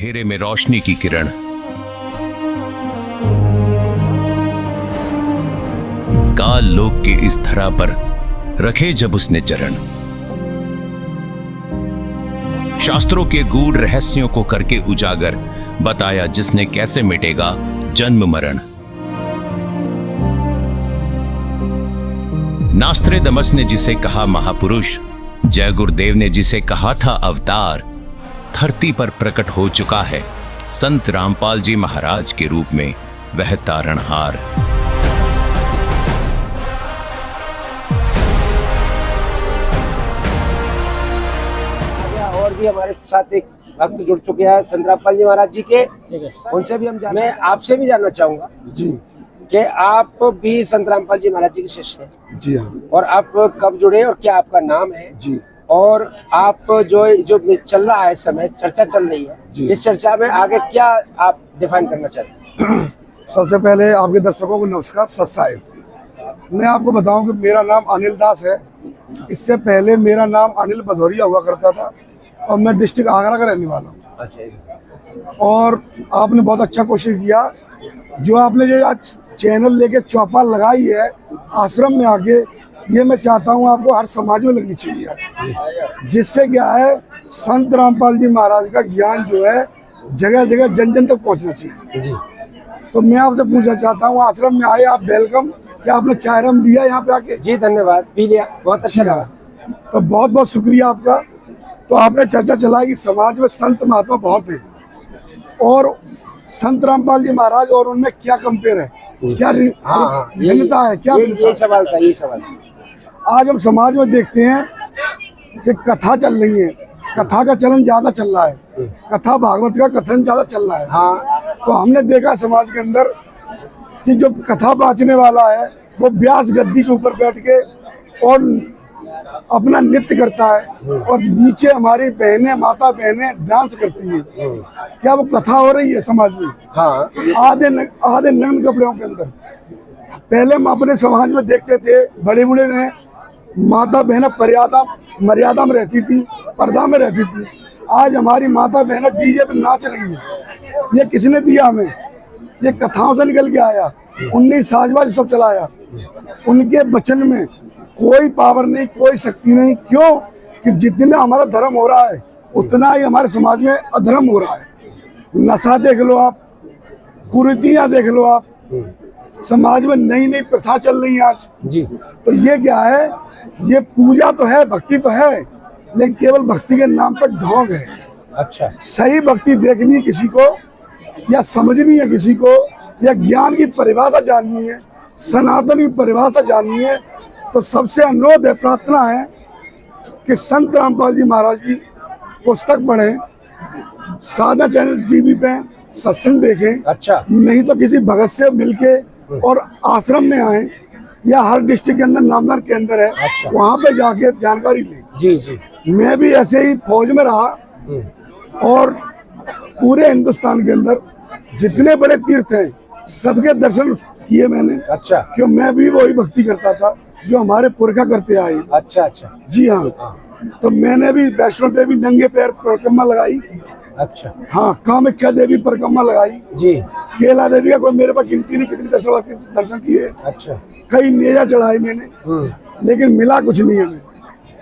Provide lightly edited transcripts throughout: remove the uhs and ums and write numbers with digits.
अंधेरे में रोशनी की किरण, काल लोक के इस धरा पर रखे जब उसने चरण, शास्त्रों के गूढ़ रहस्यों को करके उजागर बताया जिसने कैसे मिटेगा जन्म मरण। नास्त्रेदमस ने जिसे कहा महापुरुष, जय गुरुदेव ने जिसे कहा था अवतार, धरती पर प्रकट हो चुका है संत रामपाल जी महाराज के रूप में वह तारणहार। और भी हमारे साथ एक भक्त जुड़ चुके हैं संत रामपाल जी महाराज जी के, उनसे भी मैं आपसे भी जानना चाहूंगा जी कि आप भी संत रामपाल जी महाराज जी के शिष्य हैं। जी हाँ। और आप कब जुड़े और क्या आपका नाम है जी। और आप जो चल रहा है समय चर्चा चल रही है, इस चर्चा में आगे क्या आप डिफाइन करना चाहते हैं? सबसे पहले आपके दर्शकों को नमस्कार। सत साहिब, मैं आपको बताऊं कि मेरा नाम अनिल दास है। इससे पहले मेरा नाम अनिल भदौरिया हुआ करता था और मैं डिस्ट्रिक्ट आगरा का रहने वाला हूँ। अच्छा। और आपने बहुत अच्छा क्वेश्चन किया। जो आपने जो आज चैनल लेके चौपाल लगाई है आश्रम में आके, ये मैं चाहता हूँ आपको हर समाज में लगनी चाहिए, जिससे क्या है संत रामपाल जी महाराज का ज्ञान जो है जगह जगह जन जन तक पहुँचना चाहिए। तो मैं आपसे पूछना चाहता हूँ, आश्रम में आए आप, वेलकम। क्या आपने चाय रम लिया यहाँ पे आके? जी धन्यवाद, पी लिया, बहुत अच्छा लगा। तो बहुत बहुत शुक्रिया आपका। तो आपने चर्चा चलाई कि समाज में संत महात्मा बहुत हैं और संत रामपाल जी महाराज और उनमें क्या कंपेयर है, क्या भिन्नता है, क्या ये सवाल था, ये सवाल। आज हम समाज में देखते हैं कि कथा चल रही है, कथा का चलन ज्यादा चल रहा है, कथा भागवत का कथन ज्यादा चल रहा है। हाँ। तो हमने देखा समाज के अंदर कि जो कथा बाँचने वाला है वो व्यास गद्दी के ऊपर बैठ के और अपना नृत्य करता है और नीचे हमारी बहनें, माता बहनें डांस करती हैं। क्या वो कथा हो रही है समाज में? हाँ। आधे नग्न कपड़ों के अंदर। पहले हम अपने समाज में देखते थे, बड़े बूढ़े ने माता बहनें मर्यादा में रहती थी, पर्दा में रहती थी। आज हमारी माता बहनें डीजे पे नाच रही है। ये किसने दिया हमें? ये कथाओं से निकल के आया, 19 साजबाज सब चलाया। उनके वचन में कोई पावर नहीं, कोई शक्ति नहीं। क्यों? कि जितना हमारा धर्म हो रहा है उतना ही हमारे समाज में अधर्म हो रहा है। नशा देख लो आप, कुरीतियां देख लो आप, समाज में नई नई प्रथा चल रही है आज जी। तो ये क्या है? ये पूजा तो है, भक्ति तो है, लेकिन केवल भक्ति के नाम पर ढोंग है। अच्छा। सही भक्ति देखनी है किसी को या समझनी है किसी को, या ज्ञान की परिभाषा जाननी है, सनातन की परिभाषा जाननी है, तो सबसे अनुरोध है, प्रार्थना है कि संत रामपाल जी महाराज की पुस्तक पढ़ें, साधना चैनल टीवी पे सत्संग देखें। अच्छा। नहीं तो किसी भगत से मिलके और आश्रम में आए, या हर डिस्ट्रिक्ट के अंदर नामदार केंद्र है। अच्छा। वहाँ पे जाके जानकारी लें। जी जी। मैं भी ऐसे ही फौज में रहा और पूरे हिंदुस्तान के अंदर जितने बड़े तीर्थ हैं सबके दर्शन किए मैंने। अच्छा। क्यों? मैं भी वही भक्ति करता था जो हमारे पुरखा करते आए। अच्छा अच्छा। जी हाँ। तो मैंने भी वैष्णो देवी नंगे पैर परिक्रमा लगाई। अच्छा। हाँ, कामाख्या देवी परिक्रमा लगाई जी। केला देवी का कोई मेरे पास गिनती नहीं कितनी दर्शन किए। अच्छा। कई नेजा चढ़ाई मैंने, लेकिन मिला कुछ नहीं हमें,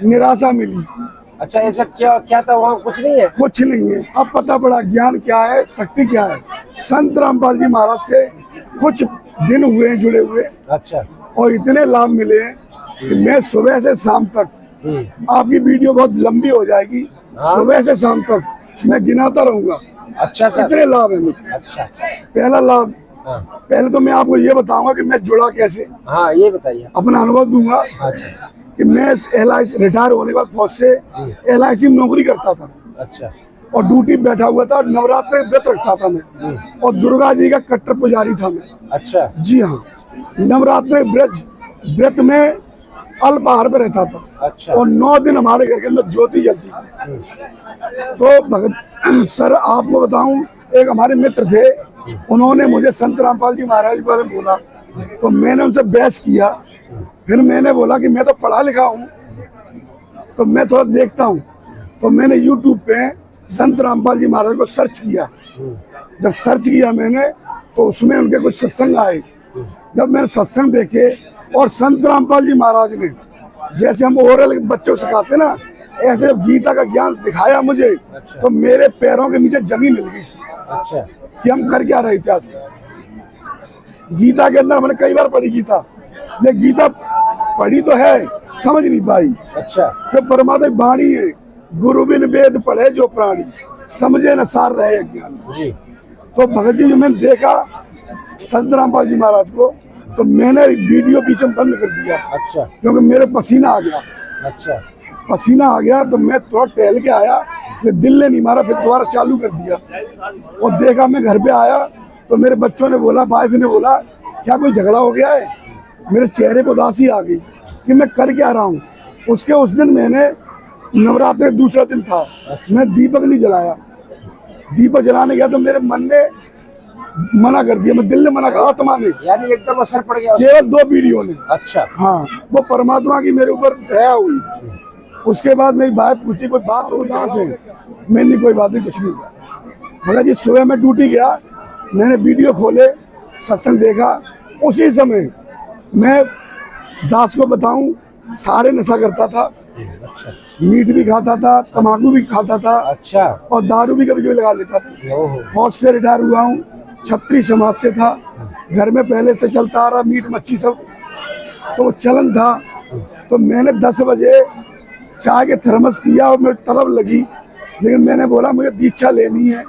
निराशा मिली। अच्छा, ऐसा क्या था वहाँ? कुछ नहीं है, कुछ नहीं है। अब पता पड़ा ज्ञान क्या है, शक्ति क्या है। संत रामपाल जी महाराज से कुछ दिन हुए हैं जुड़े हुए। अच्छा। और इतने लाभ मिले हैं कि मैं सुबह से शाम तक, आपकी वीडियो बहुत लंबी हो जाएगी, सुबह से शाम तक मैं गिनाता रहूंगा। अच्छा सर। इतने लाभ है मुझे। अच्छा। पहला लाभ, पहले तो मैं आपको ये बताऊंगा कि मैं जुड़ा कैसे। हाँ, ये बताइए। अपना अनुभव दूंगा। अच्छा। कि मैं LIC रिटायर होने के बाद फौज से LIC में नौकरी करता था। अच्छा। और ड्यूटी बैठा हुआ था और नवरात्र व्रत रखता था मैं, और दुर्गा जी का कट्टर पुजारी था मैं। अच्छा। जी हाँ। नवरात्र व्रत में अल्पाहार पे रहता था। अच्छा। और 9 दिन हमारे घर के अंदर ज्योति जलती थी। तो भगत सर आपको बताऊं, एक हमारे मित्र थे, उन्होंने मुझे संत रामपाल जी महाराज के बारे में बोला, तो मैंने उनसे बहस किया। फिर मैंने बोला कि मैं तो पढ़ा लिखा हूँ, तो मैं थोड़ा देखता हूँ। तो मैंने YouTube पे संत रामपाल जी महाराज को सर्च किया। जब सर्च किया मैंने तो उसमें उनके कुछ सत्संग आए। जब मैंने सत्संग देखे और संत रामपाल जी महाराज ने जैसे हम ओरल बच्चों को सिखाते ना, ऐसे गीता का ज्ञान दिखाया मुझे। अच्छा। तो मेरे पैरों के नीचे जमीन मिल गई अच्छा। कि हम कर क्या रहे थे। आज गीता के अंदर मैंने कई बार पढ़ी गीता, ये गीता पढ़ी तो है, समझ नहीं पाई। अच्छा। तो परमात्मा की वाणी है, गुरु बिन वेद पढ़े जो प्राणी, समझे न सार रहे ज्ञान जी। तो भगत जी जो मैंने देखा संत रामपाल जी महाराज को, तो मैंने वीडियो बीच में बंद कर दिया। अच्छा। क्योंकि मेरे पसीना आ गया। अच्छा। पसीना आ गया तो मैं थोड़ा टहल के आया, फिर दिल ने नहीं मारा, फिर दोबारा चालू कर दिया। और देखा मैं घर पे आया तो मेरे बच्चों ने बोला, वाइफ ने बोला, क्या कोई झगड़ा हो गया है? मेरे चेहरे पर उदासी आ गई कि मैं कर क्या रहा हूँ। उसके उस दिन मैंने नवरात्रि दूसरा दिन था, मैं दीपक नहीं जलाया। दीपक जलाने गया तो मेरे मन ने मना कर दिया, मैं दिल ने मना करा, आत्मा ने, यानी एकदम असर पड़ गया केवल 2 वीडियो ने। अच्छा। हाँ, वो परमात्मा की मेरे ऊपर दया हुई। उसके बाद मेरी बात पूछी, कोई बात हो कहाँ से? मैंने कोई बात नहीं, कुछ नहीं कहा। भगत जी सुबह में ड्यूटी गया, मैंने वीडियो खोले, सत्संग देखा। उसी समय मैं दास को बताऊं, सारे नशा करता था। अच्छा। मीट भी खाता था, तम्बाकू भी खाता था, अच्छा। और दारू भी कभी कभी लगा लेता था। ओहो। फौज से रिटायर हुआ हूँ, छत्री समाज से था। घर में पहले से चलता आ रहा मीट मच्छी सब, तो वो चलन था। तो मैंने 10 बजे चाय के थर्मस पिया और मेरी तलब लगी, लेकिन मैंने बोला मुझे दीक्षा लेनी है।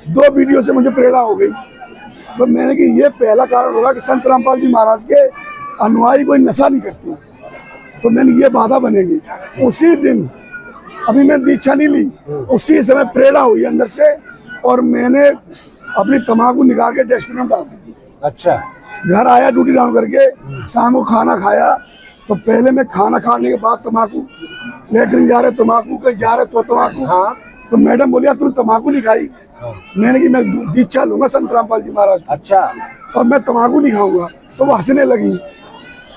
2 वीडियो से मुझे प्रेरणा हो गई। तो मैंने कि ये पहला कारण होगा कि संत रामपाल जी महाराज के अनुयायी कोई नशा नहीं करते, तो मैंने ये बाधा बनेगी। उसी दिन, अभी मैंने दीक्षा नहीं ली, उसी समय प्रेरणा हुई अंदर से, और मैंने अपनी तम्बाकू निकाल के डस्टबिन में डाल दी। अच्छा। घर आया ड्यूटी डाउन करके, शाम को खाना खाया। तो पहले मैं खाना खाने के बाद तम्बाकू, लेटरिन जा रहे तम्बाकू, कहीं जा रहे तो तम्बाकू। हाँ। तो मैडम बोलिया तुम तम्बाकू नहीं खाई? हाँ। मैंने कि मैं दीक्षा लूंगा संत रामपाल जी महाराज। अच्छा। और मैं तम्बाकू नहीं खाऊंगा। तो वो हंसने लगी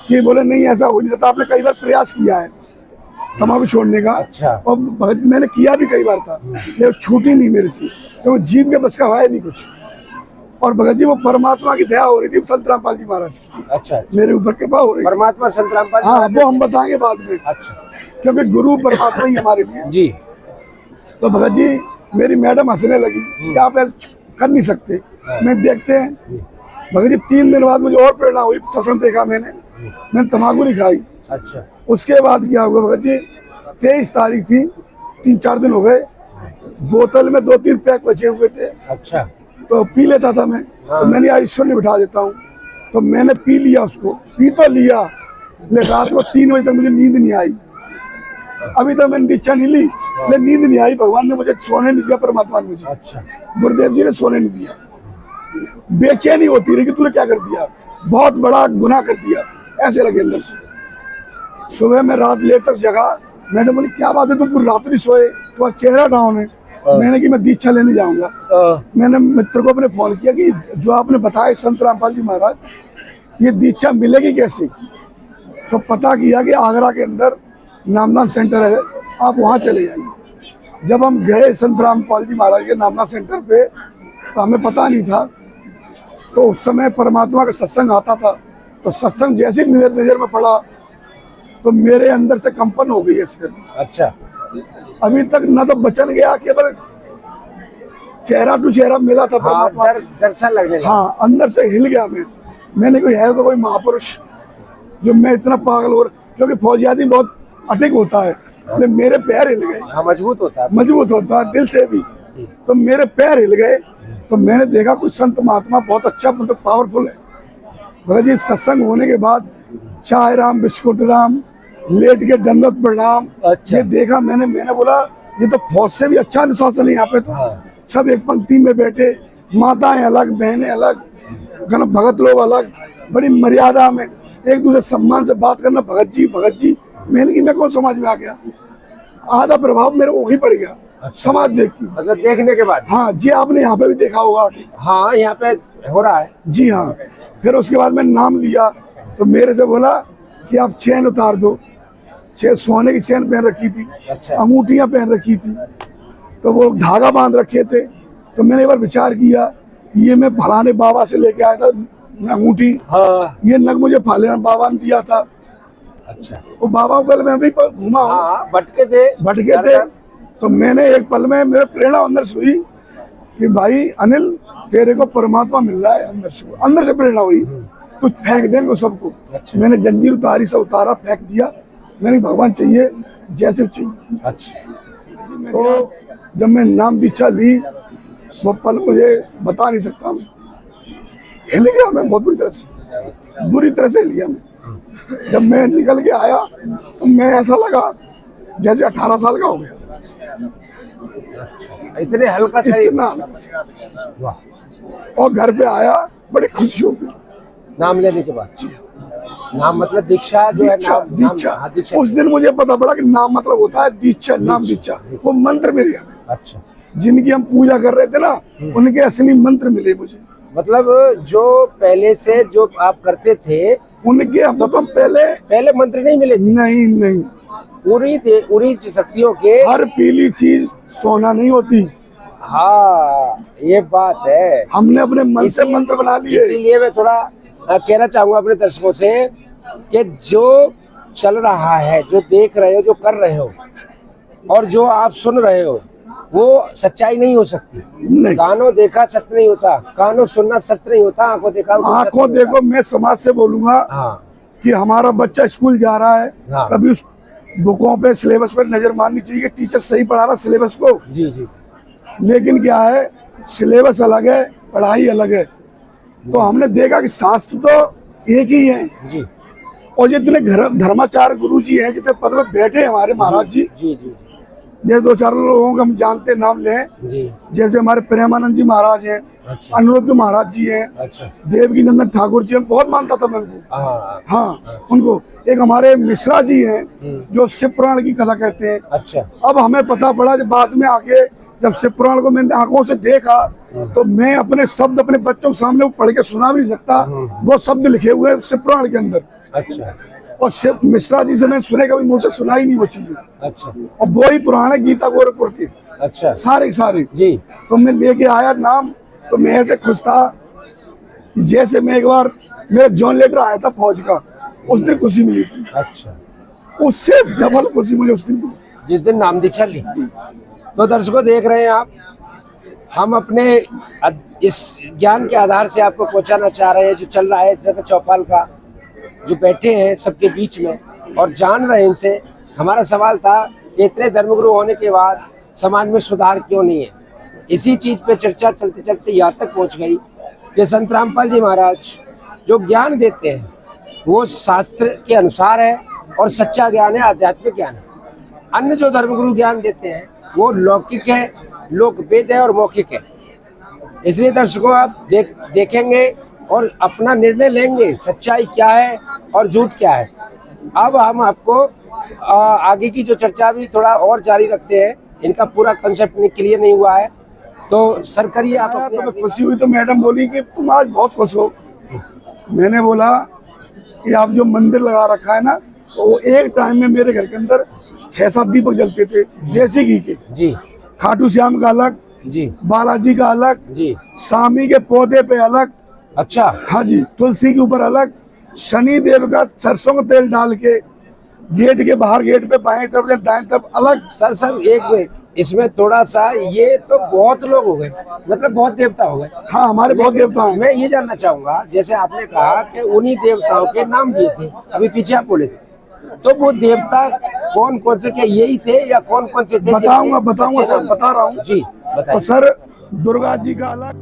कि बोले नहीं ऐसा हो नहीं सकता, आपने कई बार प्रयास किया है तम्बाकू छोड़ने का। अच्छा। और मैंने किया भी कई बार था, लेकिन छूटी नहीं मेरे से, क्योंकि जीव के बस का है नहीं कुछ। और भगत जी वो परमात्मा की दया हो रही थी संत रामपाल जी महाराज की, अच्छा। मेरे ऊपर कृपा हो रही। परमात्मा संत रामपाल जी हाँ, महाराज वो हम बताएंगे बाद में, अच्छा। क्योंकि गुरु परमात्मा ही हमारे लिए। जी। तो भगत जी मेरी मैडम हंसने लगी कि आप ऐसा कर नहीं सकते। मैं देखते हैं भगत जी 3 दिन बाद मुझे और प्रेरणा हुई, सत्संग देखा मैंने तम्बाकू नहीं खाई। अच्छा। उसके बाद क्या हुआ भगत जी, 23 तारीख थी, 3-4 दिन हो गए, बोतल में 2-3 पैक बचे हुए थे। अच्छा। तो पी लेता था मैं। तो मैंने आज ईश्वर ने बिठा देता हूँ, तो मैंने पी लिया उसको, पी तो लिया, लेकिन रात को 3 बजे तक मुझे नींद नहीं आई। अभी तक मैंने दीक्षा नहीं ली, लेकिन नींद नहीं आई। भगवान ने मुझे सोने नहीं दिया, परमात्मा ने मुझे, अच्छा। गुरुदेव जी ने सोने नहीं दिया। बेचैनी होती रही कि तूने क्या कर दिया, बहुत बड़ा गुनाह कर दिया, ऐसे लगे अंदर से। सुबह में रात लेट तक जगा। मैडम बोली क्या बात है, तुम पूरी रात नहीं सोए, तुम्हारा चेहरा डाउन है। मैंने कि मैं दीक्षा लेने जाऊंगा। मैंने मित्र को अपने फोन किया कि जो आपने बताया संत रामपाल जी महाराज, ये दीक्षा मिलेगी कैसे? तो पता किया कि आगरा के अंदर नामदान सेंटर है, आप वहाँ चले जाइए। जब हम गए संत रामपाल जी महाराज के नामदान सेंटर पे, तो हमें पता नहीं था। तो उस समय परमात्मा का सत्संग आता था, तो सत्संग जैसे ही नजर में पड़ा तो मेरे अंदर से कंपन हो गई ऐसे। अच्छा। अभी तक न तो बचन गया, केवल चेहरा टू चेहरा मिला था परमात्मा से। दर्शन लगने लगा। हाँ, अंदर से हिल गया मैंने कोई है तो कोई महापुरुष जो मैं इतना पागल हो, क्योंकि फौजी आदमी बहुत अटक होता है, लेकिन मेरे पैर हिल गए। हाँ, मजबूत होता है, मजबूत होता है दिल से भी। तो मेरे पैर हिल गए। तो मैंने देखा कुछ संत महात्मा बहुत अच्छा, मतलब पावरफुल है। भगत जी सत्संग होने के बाद चाय राम बिस्कुट राम, लेट के दंडवत प्रणाम। अच्छा। ये देखा मैंने बोला ये तो फौज से भी अच्छा अनुशासन है यहाँ पे। तो हाँ। सब एक पंक्ति में बैठे, माताएं अलग, बहनें अलग, भगत लोग अलग, बड़ी मर्यादा में एक दूसरे सम्मान से बात करना। भगत जी मैंने कि मैं कौन समाज में आ गया, आधा प्रभाव मेरे वही पड़ गया। अच्छा। समाज देख के, मतलब देखने के बाद। हाँ जी, आपने यहाँ पे भी देखा होगा। हाँ, यहाँ पे हो रहा है। जी हाँ। फिर उसके बाद मैंने नाम लिया, तो मेरे से बोला कि आप चैन उतार दो। 6 सोने की चैन पहन रखी थी, अच्छा। अंगूठियां पहन रखी थी। तो वो धागा बांध रखे थे। तो मैंने एक बार विचार किया, ये मैं फलाने बाबा से लेके आया था अंगूठी, हाँ ये नग मुझे फलाने बाबा ने दिया था। अच्छा, वो बाबा को पहले मैं भी घूमा हूँ, हाँ भटके थे भटके थे। तो मैंने एक पल में मेरे प्रेरणा अंदर से हुई कि भाई अनिल, तेरे को परमात्मा मिल रहा है, अंदर से प्रेरणा हुई, तो फेंक देंगे सबको। अच्छा। मैंने जंजीर उतारी, सब उतारा, फेंक दिया। मैंने भगवान चाहिए जैसे चाहिए। अच्छा, तो जब मैं नाम दीक्षा ली, वो पल मुझे बता नहीं सकता, मैं हिल गया, मैं बहुत बुरी तरह से हिल गया मैं। जब मैं निकल के आया तो मैं ऐसा लगा जैसे 18 साल का हो गया, इतने हल्का शरीर, इतना। वाह। और घर पे आया, बड़ी खुशी हो गई। नाम लेने के बाद, नाम मतलब दीक्षा जो है, दीक्षा, नाम, दीक्षा। हाँ, दीक्षा। उस दिन मुझे पता पड़ा कि नाम मतलब होता है दीक्षा, नाम दीक्षा। वो मंत्र मिले हमें, अच्छा, जिनकी हम पूजा कर रहे थे ना, उनके असली मंत्र मिले मुझे। मतलब जो पहले से जो आप करते थे, उनके हमको तो पहले मंत्र नहीं मिले थे, नहीं, उन्हीं शक्तियों के। हर पीली चीज सोना नहीं होती। हाँ, ये बात है। हमने अपने मन से मंत्र बना लिए। इसीलिए मैं थोड़ा कहना चाहूंगा अपने दर्शकों से कि जो चल रहा है, जो देख रहे हो, जो कर रहे हो, और जो आप सुन रहे हो, वो सच्चाई नहीं हो सकती। नहीं, कानों देखा सत्य नहीं होता, कानों सुनना सत्य नहीं होता, आंखों देखा आंखों देखो। मैं समाज से बोलूंगा कि हमारा बच्चा स्कूल जा रहा है, हाँ। कभी उस बुकों पे, सिलेबस पर नजर मारनी चाहिए कि टीचर सही पढ़ा रहा सिलेबस को। जी जी, लेकिन क्या है, सिलेबस अलग है, पढ़ाई अलग है। तो हमने देखा कि शास्त्र तो एक ही है जी, और जितने धर्माचार्य गुरु जी हैं, जितने पद में बैठे हमारे महाराज जी, जी जी जैसे 2-4 लोगों को हम जानते, नाम लें, जी, जैसे हमारे प्रेमानंद जी महाराज हैं, अच्छा, अनिरुद्ध महाराज जी हैं, अच्छा, देवकी नंदन ठाकुर जी हैं, बहुत मानता था मैं उनको। हाँ, हाँ, उनको। एक हमारे मिश्रा जी हैं जो शिव पुराण की कथा कहते हैं। अच्छा, अब हमें पता पड़ा जब बाद में आके, जब शिव पुराण को मैंने आंखों से देखा, तो मैं अपने शब्द अपने बच्चों के सामने पढ़ के सुना भी नहीं सकता। वो शब्द लिखे हुए हैं शिव पुराण के अंदर। अच्छा, और शिव मिश्रा जी से मैंने सुने, कभी मुझसे सुना ही नहीं वो चीजें। अच्छा, और वो ही पुराण है गीता गोरखपुर के, अच्छा, सारे। जी, तो मैं लेके आया नाम, तो मैं ऐसे खुश था जैसे मैं एक बार, मेरा जॉन लेटर आया था फौज का, उस दिन खुशी मिली थी। अच्छा, उससे डबल खुशी मुझे उस दिन मिली, जिस दिन नाम दीक्षा ली। तो दर्शकों देख रहे हैं आप, हम अपने इस ज्ञान के आधार से आपको पहुंचाना चाह रहे हैं जो चल रहा है सब चौपाल का, जो बैठे हैं सबके बीच में और जान रहे हैं इनसे। हमारा सवाल था कि इतने धर्मगुरु होने के बाद समाज में सुधार क्यों नहीं है। इसी चीज पे चर्चा चलते चलते यहाँ तक पहुंच गई कि संत रामपाल जी महाराज जो ज्ञान देते हैं वो शास्त्र के अनुसार है और सच्चा ज्ञान है, आध्यात्मिक ज्ञान है। अन्य जो धर्मगुरु ज्ञान देते हैं वो लौकिक है, लोक वेद है और मौखिक है। इसलिए दर्शकों आप देखेंगे और अपना निर्णय लेंगे सच्चाई क्या है और झूठ क्या है। अब हम आपको आगे की जो चर्चा भी थोड़ा और जारी रखते हैं, इनका पूरा कंसेप्ट क्लियर नहीं हुआ है। तो सर करिए आप। तो मैं खुशी हुई तो मैडम बोली कि तुम आज बहुत खुश हो। मैंने बोला कि आप जो मंदिर लगा रखा है ना, तो वो एक टाइम में मेरे घर के अंदर 6-7 दीपक जलते थे देसी घी के। जी, खाटू श्याम का अलग, जी, बालाजी का अलग, जी, स्वामी के पौधे पे अलग, अच्छा, हाँ जी, तुलसी के ऊपर अलग, शनि देव का सरसों का तेल डाल के गेट के बाहर, गेट पे बाएं तरफ या दाएं तरफ अलग। सर एक मिनट, इसमें थोड़ा सा, ये तो बहुत लोग हो गए, मतलब बहुत देवता हो गए। हाँ, हमारे बहुत देवता हैं। मैं ये जानना चाहूंगा, जैसे आपने कहा कि उन्हीं देवताओं के नाम दिए थे, अभी पीछे आप बोले थे, तो वो देवता कौन कौन से, क्या यही थे या कौन कौन से थे? बताऊंगा सर, बता रहा हूँ जी, तो बताइए। सर, दुर्गा जी का अलग,